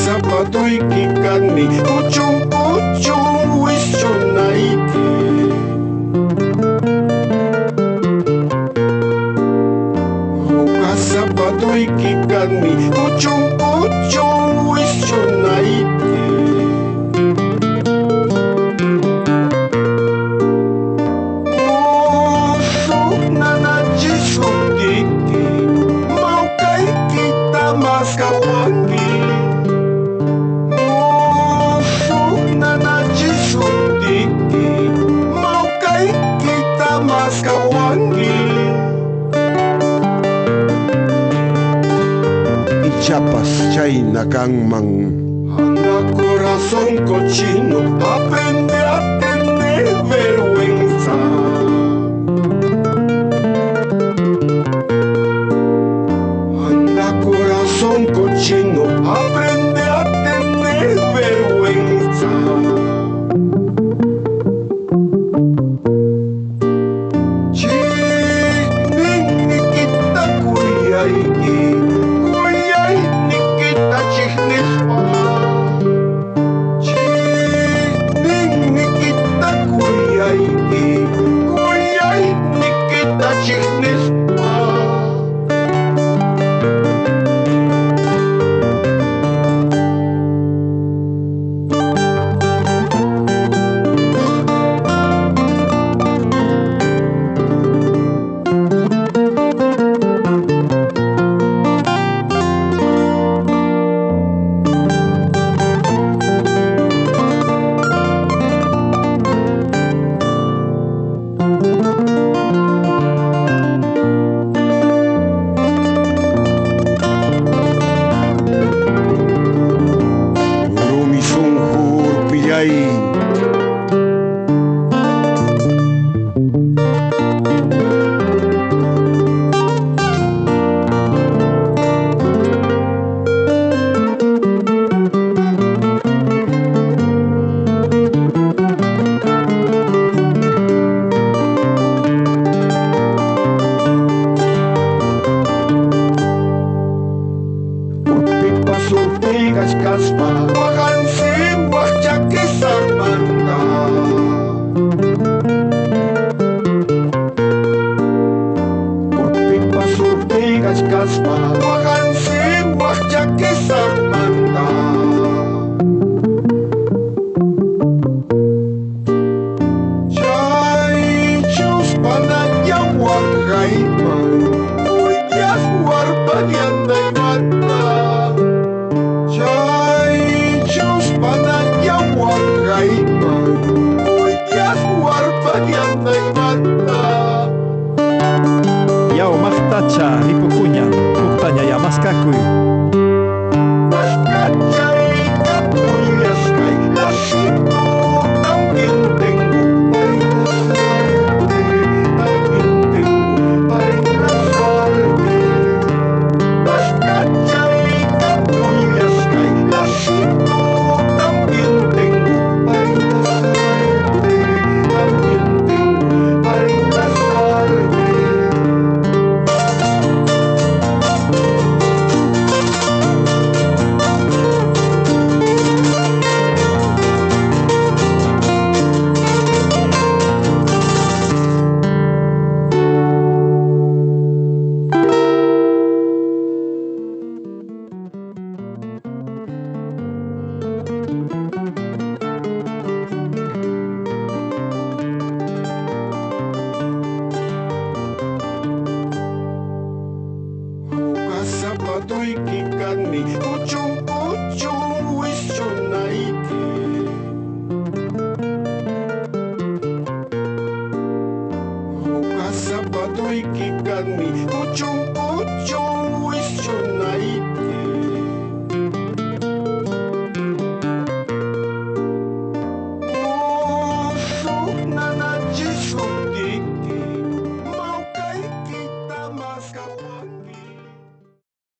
Sabado ikikani ujung-ujung wis zona iki. Sabado ikikani ujung-ujung wis zona iki. Musuh nanaji sudiki, maukah kita mas kawangi? Musuh nanaji sudiki, maukah kita mas kawangi? Chiapas chay nakangman. Anda corazón cochino, aprende a tener vergüenza. Anda corazón cochino, aprende a tener vergüenza. Chini kita kuyaiki. Kaspa, makan simbah caki sarmanda. Pipa surti kaspa, makan simbah caki sarmanda. Cai cus pananya wangaiman, uyas warbanyan day mata. Yao mahtacha hipukunya, puktanya ya mas kakui. Mas kaca ikapunya sky, nasibu tampil tenggu. Mas kaca ikapunya sky, nasibu tampil tenggu. Sabado ikikani ujung